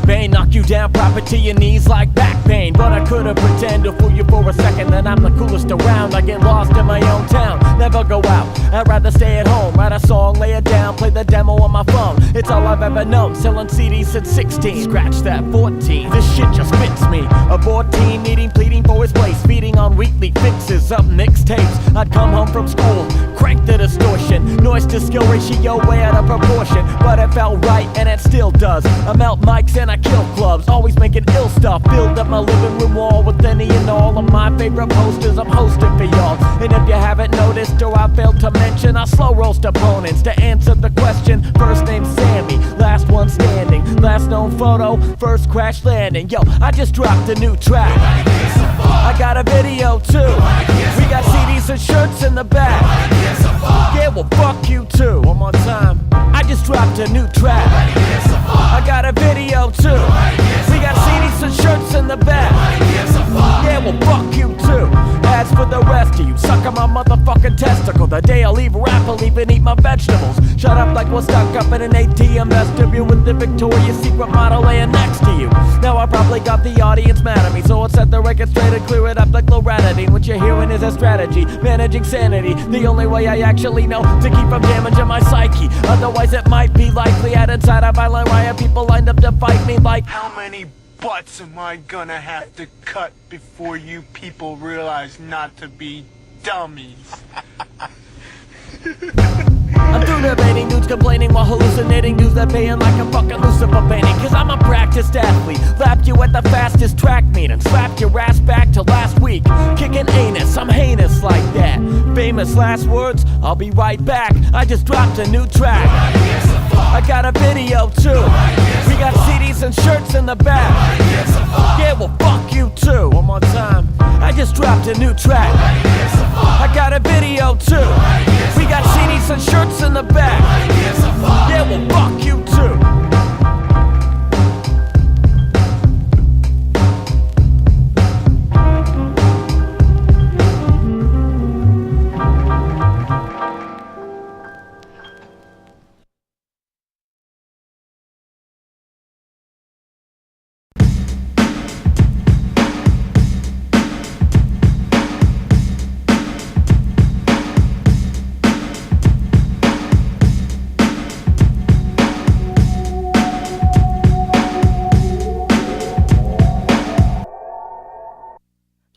bane, knock you down proper to your knees like back pain. But I couldn't pretend to fool you for a second that I'm the coolest around. I get lost in my own town, never go out, I'd rather stay at home. Write a song, lay it down, play the demo on my phone. It's all I've ever known, selling CDs since 16. Scratch that 14, this shit just fits me. A bored teen needing, pleading for his place, feeding on weekly fixes of mixtapes. I'd come home from school, crank the distortion, noise to skill ratio way out of proportion. But it felt right and it still does. I melt mics and I kill clubs, always making ill stuff. Filled up my living room wall with any and all of my favorite posters I'm hosting for y'all. And if you haven't noticed or I failed to mention, I slow roast opponents to answer the question. First name Sammy, last one standing, last known photo, first crash landing. Yo, I just dropped a new track, I got a video too. We got CDs and shirts in the back. Yeah, well fuck you too. One more time, I just dropped a new track, I got a video too. We got CDs and shirts in the back. Yeah, well fuck you too. As for the rest of you, suck on my motherfucking testicle. The day I leave rap, I'll even eat my vegetables. Shut up like we're stuck up in an ATM vestibule with the Victoria's Secret model laying next to you. Now I probably got the audience mad at me, so I'll set the record straight and clear it up like loratadine. What you're hearing is a strategy, managing sanity, the only way I actually know to keep from damaging my psyche. Otherwise it might be likely at inside a violent riot, people lined up to fight me like, how many butts am I gonna have to cut before you people realize not to be dummies? I'm through debating, dudes complaining while hallucinating, dudes that paying like a fucking Lucifer painting. Cause I'm a practiced athlete, lapped you at the fastest track meet and slapped your ass back to last week. Kicking anus, I'm heinous like that. Famous last words, I'll be right back. I just dropped a new track, I got a video too. We got CDs and shirts in the back. Yeah, well fuck you too. One more time, I just dropped a new track, I got a video too. We got CDs and shirts in the back. Yeah, well fuck you too.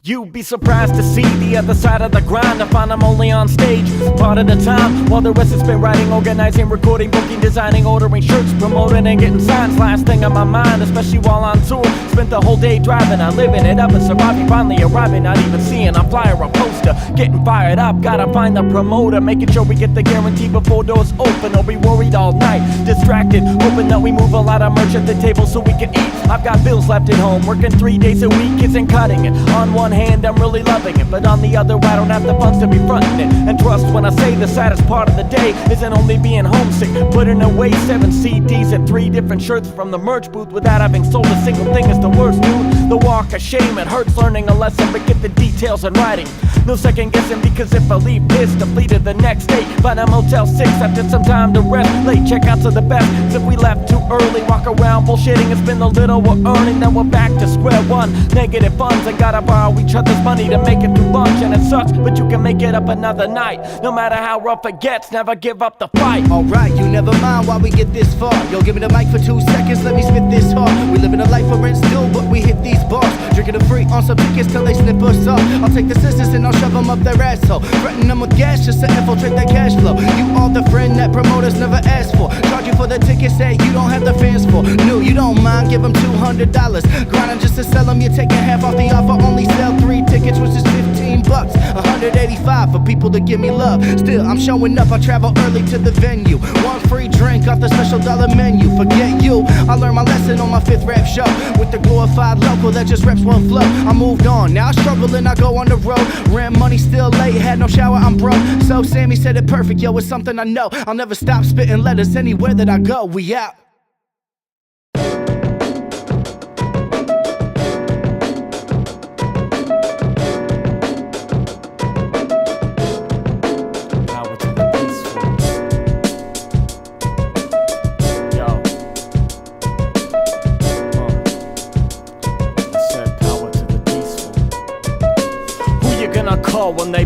You'd be surprised to see the other side of the grind. I find I'm only on stage part of the time, while the rest has been writing, organizing, recording, booking, designing, ordering shirts, promoting and getting signs. Last thing on my mind, especially while on tour, spent the whole day driving, I'm living it up and surviving, finally arriving, not even seeing a flyer or poster, getting fired up, gotta find the promoter, making sure we get the guarantee before doors open, or be worried all night, distracted, hoping that we move a lot of merch at the table so we can eat. I've got bills left at home, working 3 days a week isn't cutting it. On one hand I'm really loving it, but on the other I don't have the funds to be fronting it. And trust when I say the saddest part of the day isn't only being homesick, putting away 7 CDs and 3 different shirts from the merch booth without having sold a single thing is the worst, dude. The walk of shame, it hurts learning a lesson, but get the details in writing. No second guessing, because if I leave pissed, depleted the next day, find a Motel 6 after some time to rest. Late checkouts are the best, cause if we left too early, walk around bullshitting and spend a little we're earning, then we're back to square one. Negative funds and gotta borrow each other's money to make it through lunch, and it sucks, but you can make it up another night. No matter how rough it gets, never give up the fight. Alright, you never mind why we get this far. Yo, give me the mic for 2 seconds, let me spit this hard. We living a life for rent still, but we hit these bars. Drinking a free on some tickets till they snip us off. I'll take the scissors and I'll shove them up their asshole, threaten them with gas just to infiltrate their cash flow. You are the friend that promoters never asked for. Charge you for the tickets that you don't have the fans for. No, you don't mind, give them $200. Grinding just to sell them, you're taking half off the offer. Only sell 3 tickets, which is $15. 185 for people to give me love. Still, I'm showing up, I travel early to the venue. 1 free drink off the special dollar menu. Forget you, I learned my lesson on my 5th rap show with the glorified local that just reps one flow. I moved on, now I struggle and I go on the road. Rent money still late, had no shower, I'm broke. So Sammy said it perfect, yo, it's something I know. I'll never stop spitting letters anywhere that I go. We out.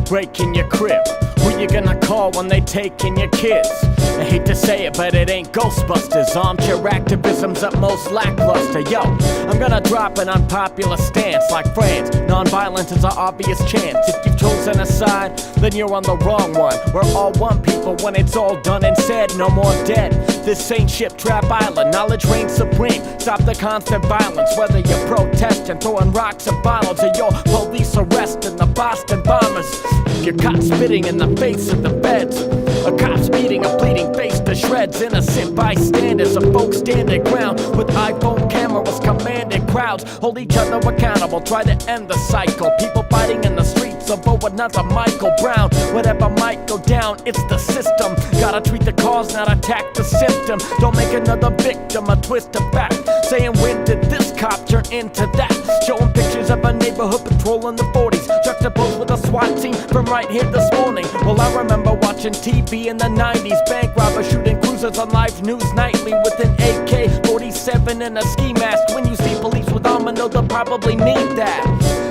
breaking your crib? Who you gonna call when they taking your kids? I hate to say it, but it ain't Ghostbusters. Armchair activism's at most lackluster. Yo, I'm gonna drop an unpopular stance like France. Non-violence is our obvious chance. If you've chosen a side, then you're on the wrong one. We're all one people when it's all done and said. No more dead. This ain't Ship Trap Island. Knowledge reigns supreme. Stop the constant violence. Whether you're protesting, throwing rocks and bottles, or your police arresting the Boston bombers. You're caught spitting in the face of the feds. A cop's beating a bleeding face to shreds. Innocent bystanders, a folks stand their ground with iPhone cameras commanding crowds. Hold each other accountable, try to end the cycle. People fighting in the streets over another Michael Brown. Whatever might go down, it's the system. Gotta treat the cause, not attack the symptom. Don't make another victim a twist of fact. Saying when did this cop turn into that? Showing pictures of a neighborhood patrol in the 40s, juxtaposed with a SWAT team from right here this morning. Well, I remember watching TV in the 90s. Bank robbers shooting cruisers on live news nightly with an AK-47 and a ski mask. When you see police with armor, know they'll probably need that.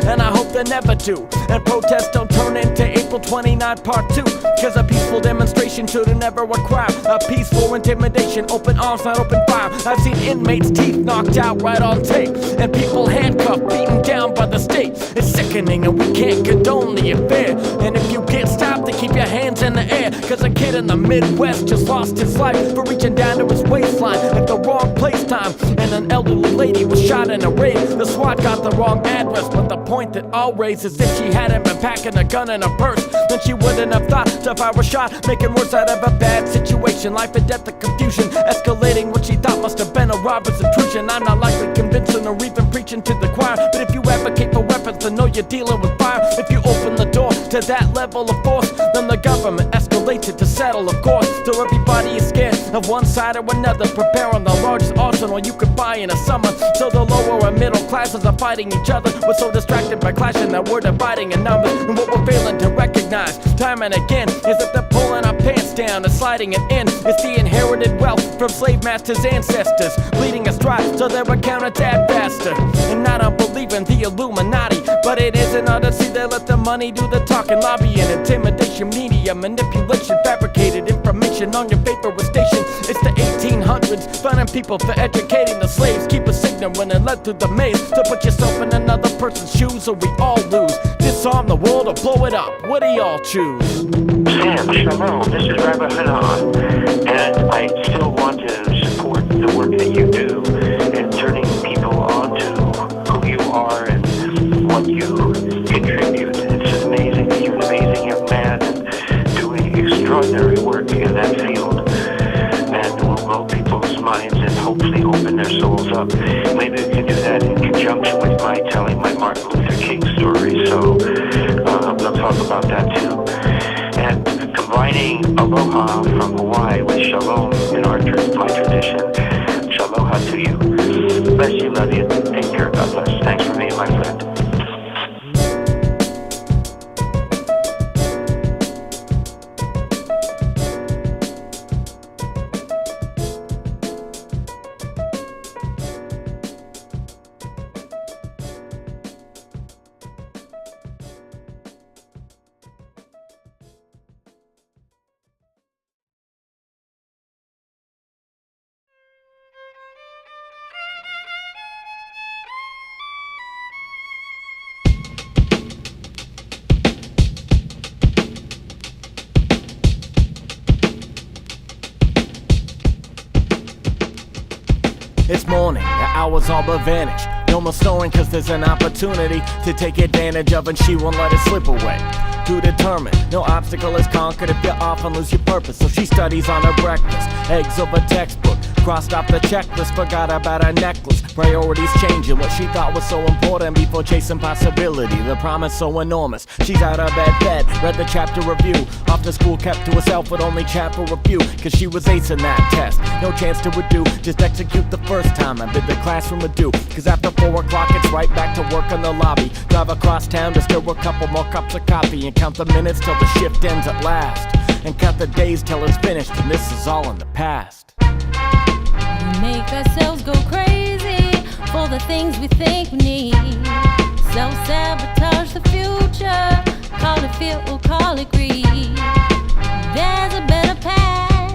And I hope they never do. And protests don't turn into April 29 part 2. Cause a peaceful demonstration should never require a peaceful intimidation. Open arms, not open fire. I've seen inmates' teeth knocked out right on tape. And people handcuffed, beaten down by the state. It's sickening and we can't condone the affair. And if you get stopped, then keep your hands in the air. Cause a kid in the Midwest just lost his life for reaching down to his waistline at the wrong place time. And an elderly lady was shot in a raid. The SWAT got the wrong address, but the point that I'll raise is if she hadn't been packing a gun in her purse, then she wouldn't have thought to fire a shot, making worse out of a bad situation. Life and death, the confusion, escalating what she thought must have been a robber's intrusion. I'm not likely convincing or even preaching to the choir, but if you advocate for weapons, then know you're dealing with fire. If you open the door to that level of force, then the government escalates it to settle, of course. So everybody is scared of one side or another, preparing the largest arsenal you could buy in a summer. So the lower and middle classes are fighting each other. We're so distracted by clashing that we're dividing in numbers. And what we're failing to recognize time and again is that they're pulling our pants down and sliding it in. It's the inherited wealth from slave masters' ancestors, bleeding us dry so they're accounted to faster. And I don't believe in the Illuminati, but it is an odyssey. They let the money do the talking, lobbying, intimidation, media manipulation, fabricated information on your favorite station. It's the 1800s, finding people for educating the slaves. Keep us ignorant and led through the maze. To put yourself in another person's shoes or we all lose. Disarm the world or blow it up. What do y'all choose? Sam, shalom. This is Rabbi Hanan, and I still want to support the work that you do in turning people on to who you are and what you contribute. It's amazing that you're an amazing young man and doing extraordinary work in that field. And will blow people's minds and hopefully open their souls up. Maybe we can do that in conjunction with my telling my Martin Luther King story. So we'll talk about that too. And combining aloha from Hawaii with shalom in our my tradition. Shaloha to you. Bless you, love you. Take care. God bless. Thanks for being my friend. It's morning, the hours all but vanished. No more snoring cause there's an opportunity to take advantage of, and she won't let it slip away. Too determined, no obstacle is conquered if you often lose your purpose. So she studies on her breakfast, eggs over textbook. Crossed off the checklist, forgot about her necklace. Priorities changing, what she thought was so important before chasing possibility. The promise so enormous, she's out of bed, read the chapter review. Off to school, kept to herself with only chat for review. Cause she was acing that test, no chance to redo. Just execute the first time and bid the classroom adieu. Cause after 4 o'clock it's right back to work in the lobby. Drive across town to stir a couple more cups of coffee. And count the minutes till the shift ends at last. And count the days till it's finished, and this is all in the past. We make ourselves go crazy for the things we think we need. Self-sabotage the future call it fear or call it greed. There's a better path,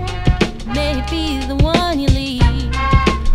maybe the one you lead.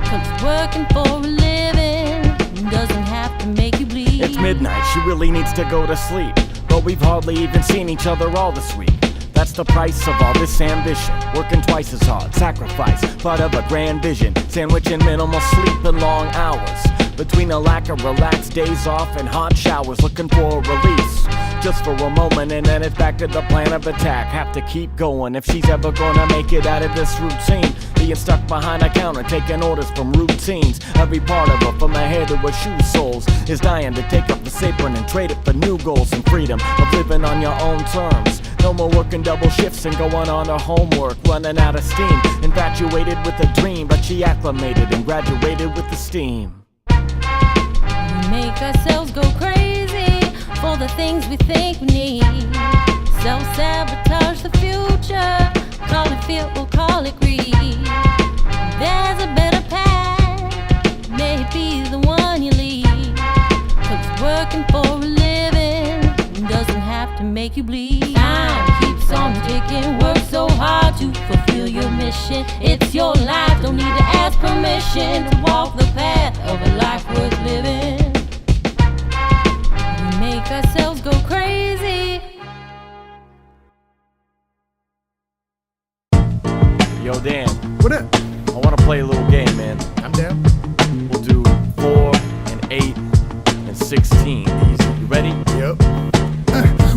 'Cause working for a living doesn't have to make you bleed. It's midnight, she really needs to go to sleep, but we've hardly even seen each other all this week. That's the price of all this ambition. Working twice as hard, sacrifice, part of a grand vision. Sandwiching minimal sleep and long hours, between a lack of relaxed days off and hot showers. Looking for a release, just for a moment, and then it's back to the plan of attack. Have to keep going if she's ever gonna make it out of this routine. Being stuck behind a counter, taking orders from routines. Every part of her, from her hair to her shoe soles, is dying to take up the apron and trade it for new goals and freedom of living on your own terms. No more working double shifts and going on her homework, running out of steam. Infatuated with a dream, but she acclimated and graduated with esteem. We make ourselves go crazy for the things we think we need. Self-sabotage the future, call it fear or call it greed. There's a better path, maybe the one you lead. 'Cause working for a living doesn't have to make you bleed. Time keeps on ticking, work so hard to fulfill your mission. It's your life, don't need to ask permission to walk the path of a life worth living. We make ourselves go crazy. Yo, Dan, What up? I wanna play a little game, man. I'm down. We'll do 4 and 8 and 16. Easy. You ready? Yep.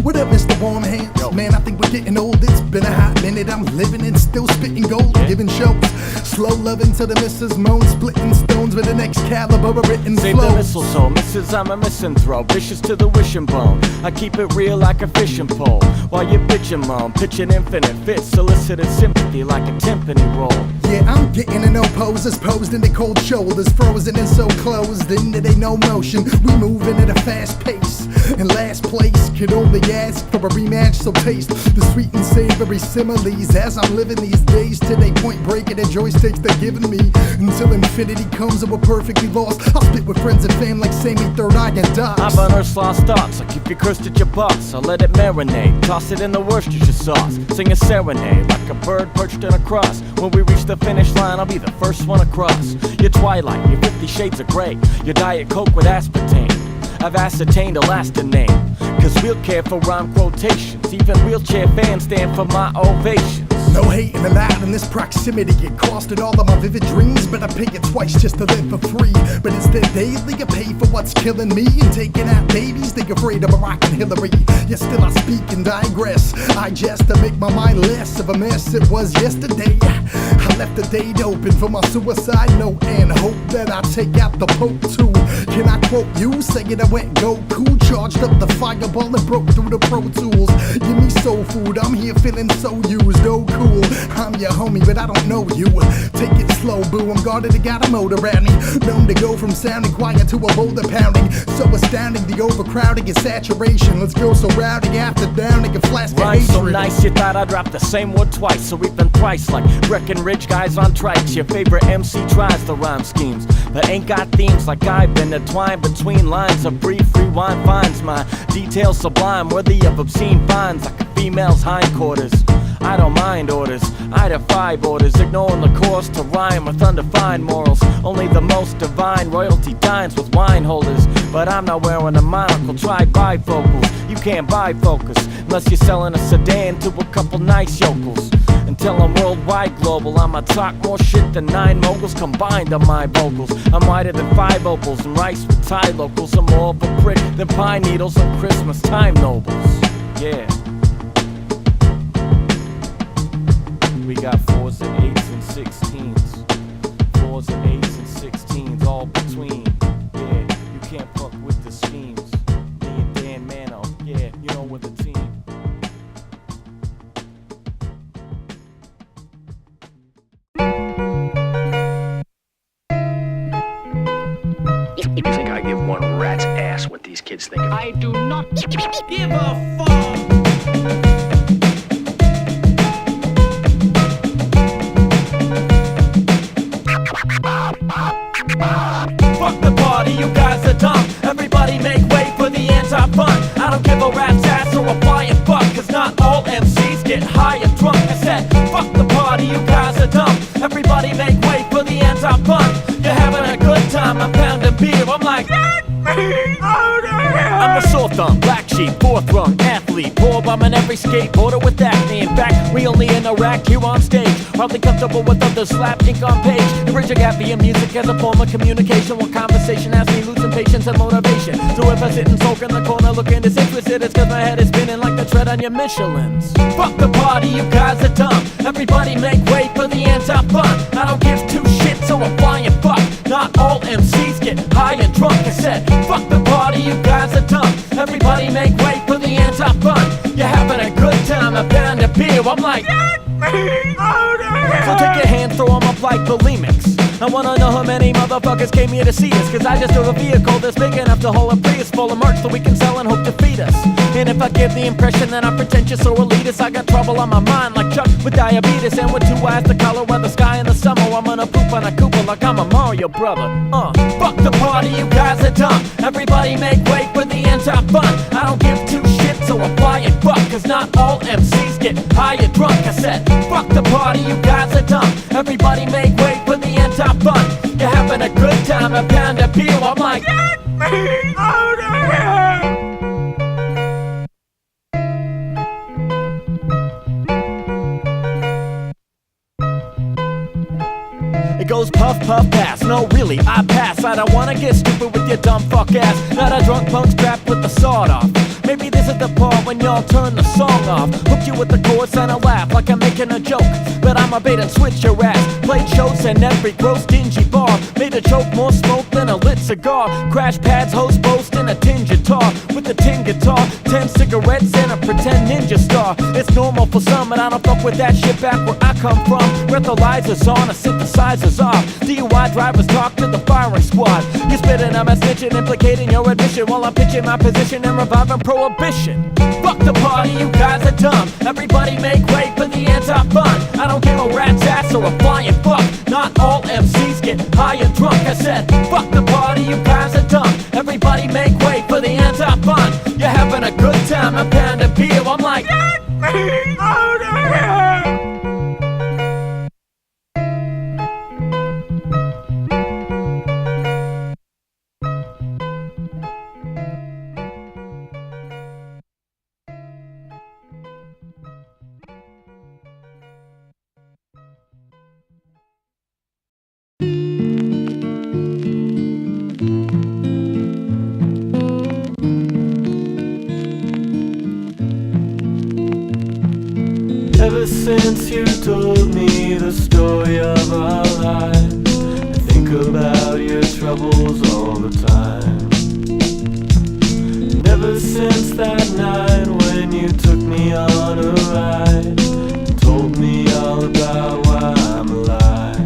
What up, Mr. Warm Hands? Yo. Man, I think we're getting old. It's been a hot minute. I'm living and still spitting gold, Yeah. giving shows. Slow loving to the missus moan, splitting stones with an Excalibur written Save the flow. mistletoe, missus, I'm a misanthrope. Vicious to the wishing bone. I keep it real like a fishing pole. While you bitchin' moan, pitching infinite fits, soliciting sympathy like a timpani roll. Yeah, I'm getting to know posers, posed in their cold shoulders, frozen and so closed into they no motion. We moving at a fast pace. In last place, could only ask for a rematch, so taste the sweet and savory similes as I'm living these days to they point breaking and joysticks they're giving me. Until infinity comes and we're perfectly lost. I'll spit with friends and fam like Sammy Third Eye and Docs. I'm on Earth's lost thoughts, I keep you cursed at your box. I let it marinate, toss it in the Worcestershire sauce. Sing a serenade like a bird perched in a cross. When we reach the finish line, I'll be the first one across. Your twilight, your 50 shades of gray, your Diet Coke with aspartame. I've ascertained a lasting name, 'cause we'll care for rhyme quotations. Even wheelchair fans stand for my ovations. No hating allowed in this proximity. It costed all of my vivid dreams, but I pay it twice just to live for free. But instead daily I pay for what's killing me and taking out babies. They afraid of Barack and Hillary. Yet still I speak and digress. I just to make my mind less of a mess it was yesterday. I left the date open for my suicide note and hope that I take out the Pope too. Can I quote you? Saying I went Goku, charged up the fireball and broke through the Pro Tools. Give me soul food, I'm here feeling so used. Oh cool, I'm your homie, but I don't know you. Take it slow, boo, I'm guarded, I got a motor around me. Known to go from sounding quiet to a boulder pounding. So astounding, the overcrowding is saturation. Let's go so rowdy after downing a flask of Rhyme so hatred. nice you thought I'd drop the same word twice. So we've been thrice like Breckenridge guys on trikes. Your favorite MC tries the rhyme schemes, but ain't got themes like I've been entwined between lines. A brief rewind finds my details sublime, worthy of obscene fines like a female's hindquarters. I don't mind orders, I defy borders, ignoring the course to rhyme with undefined morals. Only the most divine royalty dines with wine holders. But I'm not wearing a monocle, try bifocals. You can't buy focus unless you're selling a sedan to a couple nice yokels. Until I'm worldwide global, I'ma talk more shit than 9 moguls combined on my vocals. I'm whiter than 5 opals and rice with Thai locals. I'm more of a prick than pine needles on Christmas time nobles. Yeah. We got 4s and 8s and 16s. 4s and 8s and 16s, all between. Yeah, you can't fuck with the schemes. Me and Dan Mano, yeah, you know we're the team. You think I give one rat's ass what these kids think of me? I do not give a fuck. Fuck the party, you guys are dumb. Everybody make way for the anti-fun. I don't give a rat's ass or a drunk. I said, fuck the party, you guys are dumb. Everybody make way for the anti-fun. You're having a good time, I'm pounding beer. I'm like, let me out of here. I'm the sore thumb, black sheep, fourth rung athlete, poor bum in every skateboarder with acne. In fact, we only interact here on stage. Hardly comfortable with others, slap ink on page. The bridge I got via music as a form of communication. While conversation has me losing patience and motivation. So if I sit and sulk in the corner looking disinterested, it's cause my head is spinning like the tread on your Michelins. Fuck the party, you guys are dumb. Everybody make way for the anti-fun. I don't give two shits, so I'm flying fuck. Not all MCs get high and drunk. I said, fuck the party, you guys are dumb. Everybody make way for the anti-fun. You're having a good time, a pound of beer. I'm like, get me out of here. So take your hands, throw them up like bulimics. I wanna know how many motherfuckers came here to see us. Cause I just drove a vehicle that's big enough to hold a Prius full of merch so we can sell and hope to feed us. And if I give the impression that I'm pretentious or elitist, I got trouble on my mind like Chuck with diabetes. And with two eyes the color of the sky in the summer, I'm gonna poop on a Cooper like I'm a Mario brother. Fuck the party, you guys are dumb. Everybody make way for the anti-fun. I don't give two shits, so I'm flying fuck. Cause not all MCs get high and drunk. I said, fuck the party, you guys are dumb. Everybody make way for the anti-fun. You're having a good time, a pound of beer. I'm like, get me out of here. It goes puff, puff, pass. No, really, I pass. I don't wanna get stupid with your dumb fuck ass. Not a drunk punk strapped with the sawed off. Maybe this is the part when y'all turn the song off. Hooked you with the chorus and a laugh like I'm making a joke. But I'm a bait and switch your ass. Played shows in every gross dingy bar. Made a choke more smoke than a lit cigar. Crash pads, host boast in a tin guitar. With a tin guitar, 10 cigarettes and a pretend ninja star. It's normal for some, but I don't fuck with that shit back where I come from. Breathalyzers on, a synthesizer's off. DUI drivers talk to the firing squad. You spitting, I'm a snitching, implicating your admission while I'm pitching my position and reviving prohibition. Fuck the party, you guys are dumb. Everybody make way for the anti-fun. I don't give a rat's ass or a flying fuck. Not all MCs get high and drunk. I said, fuck the party, you guys are dumb. Everybody make way for the anti-fun. You're having a good time, a pound of beer. I'm like, get me out of here. Ever since you told me the story of our lives, I think about your troubles all the time. And ever since that night when you took me on a ride and told me all about why I'm alive.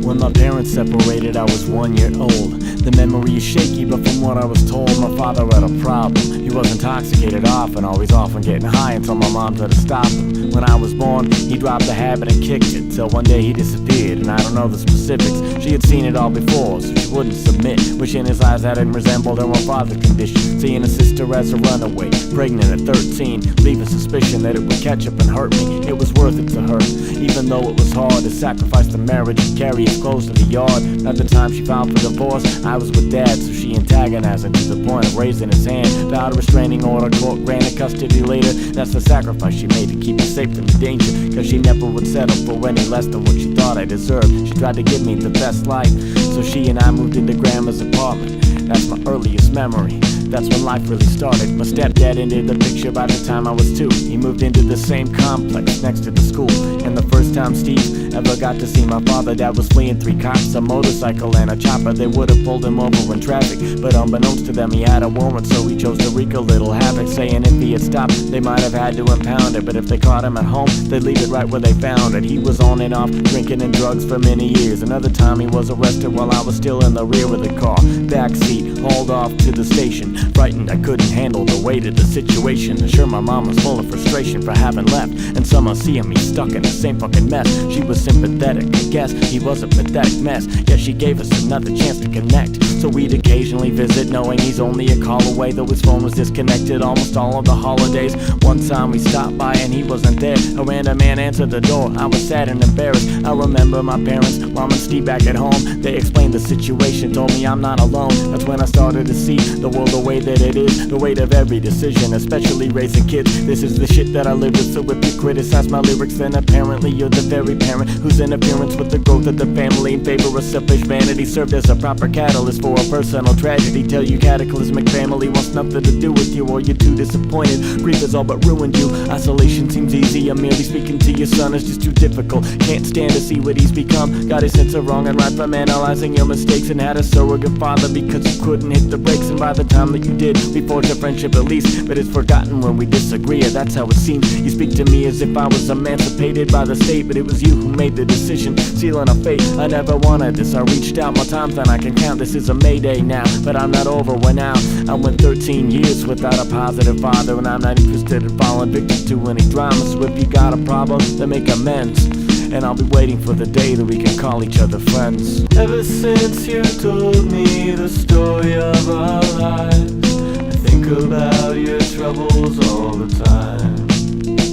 When my parents separated, I was 1 year old. The memory is shaky, but from what I was told, my father had a problem. He was intoxicated often, always off and getting high until my mom tried to stop him. When I was born, he dropped the habit and kicked it, till one day he disappeared, and I don't know the specifics. She had seen it all before, so she wouldn't submit, which in his eyes hadn't resembled her own father's condition. Seeing a sister as a runaway, pregnant at 13, leaving suspicion that it would catch up and hurt me. It was worth it to her, even though it was hard to sacrifice the marriage and carry his clothes to the yard. At the time she filed for divorce, I was with dad, so she antagonized him to the point of raising his hand. Without a restraining order, court granted custody later. That's the sacrifice she made to keep me safe from the danger, cause she never would settle for any less than what she thought I deserved. She tried to give me the best life, so she and I moved into Grandma's apartment. That's my earliest memory. That's when life really started. My stepdad entered the picture by the time I was 2. He moved into the same complex next to the school. And the first time Steve ever got to see my father, Dad was fleeing 3 cops, a motorcycle and a chopper. They would have pulled him over in traffic, but unbeknownst to them he had a warrant, so he chose to wreak a little havoc, saying if he had stopped they might have had to impound it, but if they caught him at home they'd leave it right where they found it. He was on and off drinking and drugs for many years. Another time he was arrested while I was still in the rear of the car, backseat, hauled off to the station. Frightened I couldn't handle the weight of the situation. Sure, my mom was full of frustration for having left, and somehow seeing me stuck in the same fucking mess. She was sympathetic, I guess he was a pathetic mess, yet she gave us another chance to connect. disconnect. So we'd occasionally visit, knowing he's only a call away, though his phone was disconnected almost all of the holidays. One time we stopped by and he wasn't there. A random man answered the door. I was sad and embarrassed. I remember my parents, Mom and Steve back at home. They explained the situation, told me I'm not alone. That's when I started to see the world the way that it is, the weight of every decision, especially raising kids. This is the shit that I live with, so if you criticize my lyrics, then apparently you're the very parent whose interference with the growth of the family in favor of selfish vanity served as a proper catalyst for a personal tragedy. Tell you cataclysmic family wants nothing to do with you, or you're too disappointed. Grief has all but ruined you. Isolation seems easy, and merely speaking to your son is just too difficult. Can't stand to see what he's become. Got his sense of wrong and right from analyzing your mistakes, and had a surrogate father because you couldn't hit the brakes. And by the time that you did, we forged a friendship at least, but it's forgotten when we disagree, or that's how it seems. You speak to me as if I was emancipated by the state, but it was you who made the decision, sealing a fate. I never wanted this. I reached out more times than I can count. This is a mayday now, but I'm not over when out. I went 13 years without a positive father, and I'm not interested in falling victim to any drama. So if you got a problem, then make amends, and I'll be waiting for the day that we can call each other friends. Ever since you told me the story of our lives, I think about your troubles all the time.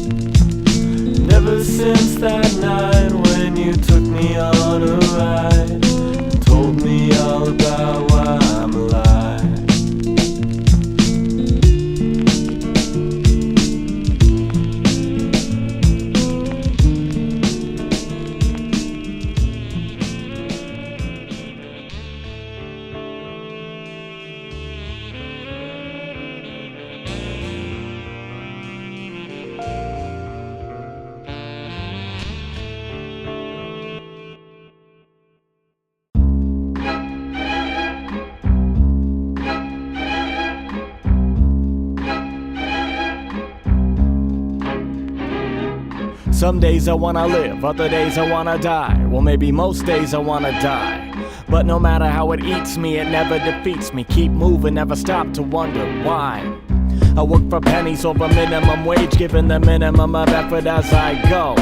And ever since that night when you took me on a ride and told me all about why I'm alive. Some days I wanna live, other days I wanna die. Well, maybe most days I wanna die. But no matter how it eats me, it never defeats me. Keep moving, never stop to wonder why. I work for pennies over minimum wage, giving the minimum of effort as I go.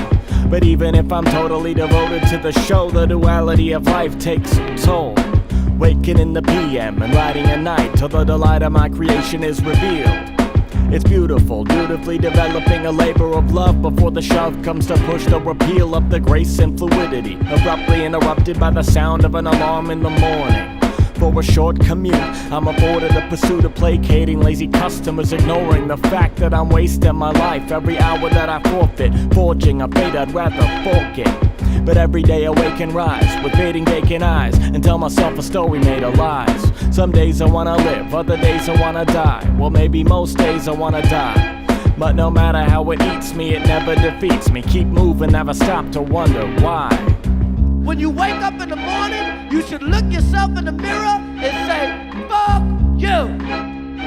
But even if I'm totally devoted to the show, the duality of life takes a toll. Waking in the PM and riding at night till the delight of my creation is revealed. It's beautiful, dutifully developing a labor of love before the shove comes to push the repeal of the grace and fluidity, abruptly interrupted by the sound of an alarm in the morning. For a short commute, I'm afforded the pursuit of placating lazy customers, ignoring the fact that I'm wasting my life every hour that I forfeit, forging a fate I'd rather forget. But every day I wake and rise with fading vacant eyes and tell myself a story made of lies. Some days I wanna live, other days I wanna die. Well, maybe most days I wanna die. But no matter how it eats me, it never defeats me. Keep moving, never stop to wonder why. When you wake up in the morning, you should look yourself in the mirror and say, fuck you.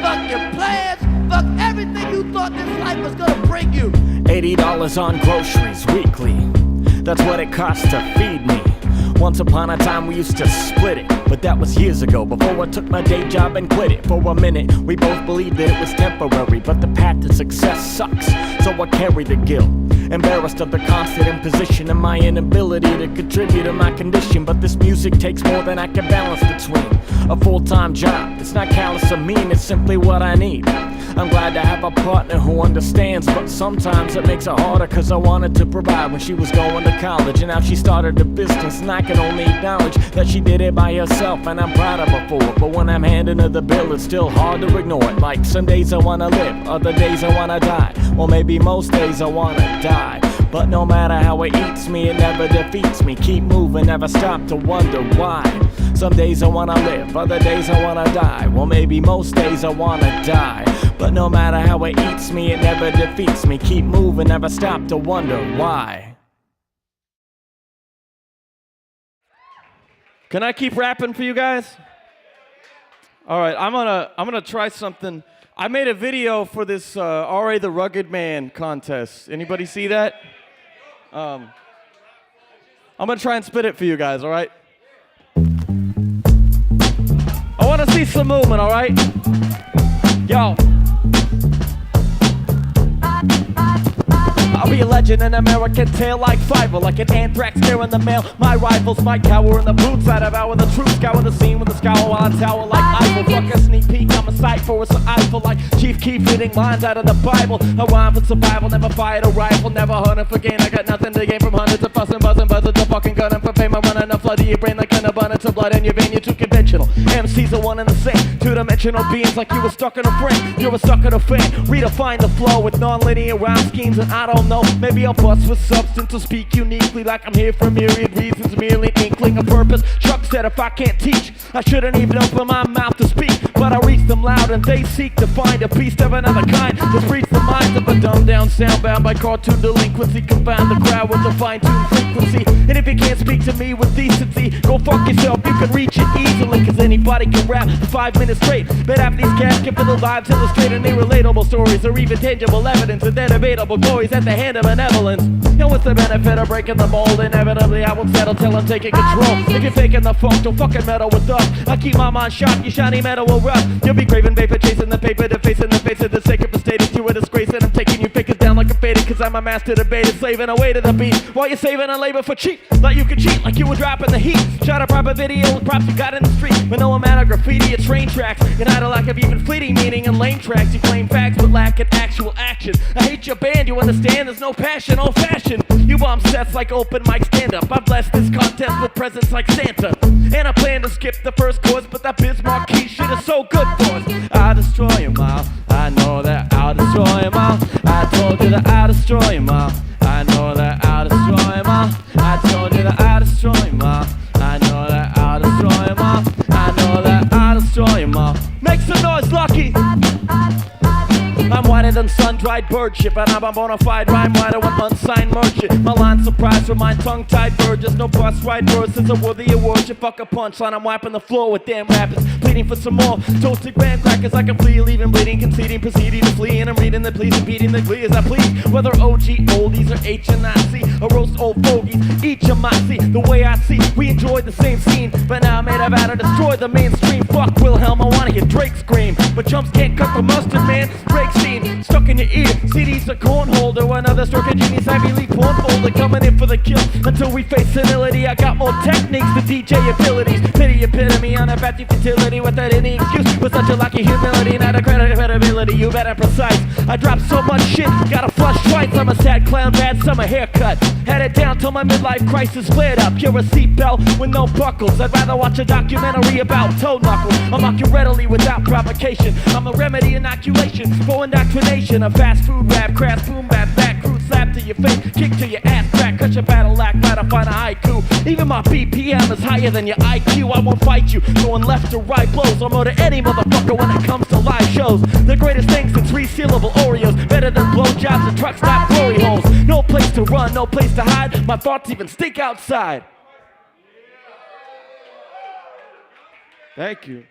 Fuck your plans, fuck everything you thought this life was gonna bring you. $80 on groceries weekly. That's what it costs to feed me. Once upon a time we used to split it, but that was years ago, before I took my day job and quit it. For a minute, we both believed that it was temporary, but the path to success sucks, so I carry the guilt. Embarrassed of the constant imposition and my inability to contribute to my condition. But this music takes more than I can balance between a full-time job. It's not callous or mean, it's simply what I need. I'm glad to have a partner who understands, but sometimes it makes it harder, cause I wanted to provide when she was going to college, and now she started a business, and I can only acknowledge that she did it by herself, and I'm proud of her for it. But when I'm handing her the bill, it's still hard to ignore it. Like some days I wanna live, other days I wanna die. Well, maybe most days I wanna die. But no matter how it eats me, it never defeats me. Keep moving, never stop to wonder why. Some days I wanna live, other days I wanna die. Well, maybe most days I wanna die. But no matter how it eats me, it never defeats me. Keep moving, never stop to wonder why. Can I keep rapping for you guys? All right, I'm gonna try something. I made a video for this R.A. the Rugged Man contest. Anybody see that? I'm gonna try and spit it for you guys, all right? I wanna see some movement, all right? Yo. I'll be a legend, an American tale like fiber, like an anthrax tear in the mail. My rivals might cower in the boots, I devour the truth, scour the scene with a scowl while I tower like Eiffel. Fuck a sneak peek, I'm a sight for it's an Eiffel, like Chief Keef reading lines out of the Bible. I rhyme for survival, never fired a rifle, never hunting for gain. I got nothing to gain from hundreds of fussing, buzzing, buzzing, to fucking gunning for fame. I'm running a flood of your brain like an abundance of blood in your vein. You're too conventional. MCs are one and the same, two-dimensional beings like you were stuck in a frame. You're a sucker to fame. Redefine the flow with non-linear rhyme schemes, and I don't know, maybe I'll bust with substance to speak uniquely like I'm here for myriad reasons, merely inkling a purpose. Chuck said if I can't teach, I shouldn't even open my mouth to speak, but I reach them loud and they seek to find a beast of another kind to breach the minds of a dumbed-down sound bound by cartoon delinquency. Confound the crowd with a fine-tuned frequency, and if you can't speak to me with decency, go fuck yourself, you can reach it easily, cause anybody can rap for 5 minutes straight. But after these cats give to the lives illustrating their relatable stories, or even tangible evidence of their debatable glories at the hand of benevolence. And what's the benefit of breaking the mold? Inevitably I will settle till I'm taking control. If you're faking the funk, don't fucking meddle with us. I keep my mind sharp, your shiny metal will rust. You'll be craving vapor, chasing the paper, defacing the face of the sacred status to a disgrace. And I'm taking you fakers down like a faded, cause I'm a master debater, slaving away to the beat while you're saving on labor for cheap. Like you can cheat, like you were dropping the heat. Shot a proper video with props you got in the street, with no amount of graffiti or train tracks. And I don't lack of even fleeting meaning and lame tracks. You claim facts but lack an actual action. I hate your band, you understand? There's no passion, old fashioned. You bomb sets like open mic stand up. I bless this contest with presents like Santa. And I plan to skip the first course, but that Bismarck key shit is so good for us. I'll destroy you, Ma. I know that I'll destroy you, Ma. I told you that I'll destroy you, Ma. I know that I'll destroy you, Ma. I told you that I'll destroy you, Ma. I know that I'll destroy you, Ma. I know that I'll destroy you, Ma. Make some noise, Lucky! I'm whiter than sun-dried bird shit, but I'm a bona fide rhyme writer with unsigned merchant. My line surprise for my tongue-tied bird. Just no bust right verses are worthy of worship. Fuck a punchline, I'm wiping the floor with damn rappers, pleading for some more toasted graham crackers. I can flee, leaving bleeding, conceding, proceeding to flee, and I'm reading the pleas and beating the glee as I please. Whether OG oldies or H and I C, or roast old fogies, each of my see. The way I see, we enjoyed the same scene, but now I'm made of out to destroy the mainstream. Fuck Wilhelm, I wanna hear Drake scream, but chumps can't cut the mustard, man. Break scene, stuck in your ear. CD's a corn holder, another stroke of genius, Ivy League porn folder, coming in for the kill until we face senility. I got more techniques than DJ abilities. Pity epitome on a batty futility without any excuse, with such a lack of humility, not a credibility. You better precise. I drop so much shit, gotta flush twice. I'm a sad clown, bad summer haircut. Had it down till my midlife crisis flared up. You're a seatbelt with no buckles. I'd rather watch a documentary about toe knuckles. I'll mock you readily without provocation. I'm a remedy inoculation for indoctrination. A fast food rap, crass boom bap, back crude slap to your face, kick to your ass crack, cut your battle lack, gotta find a haiku. Even my BPM is higher than your IQ. I won't fight you, going left or right blows. I'll murder any motherfucker when it comes to live shows. The greatest thing since resealable Oreos, better than blowjobs and truck stop glory holes. No place to run, no place to hide. My thoughts even stink outside. Thank you.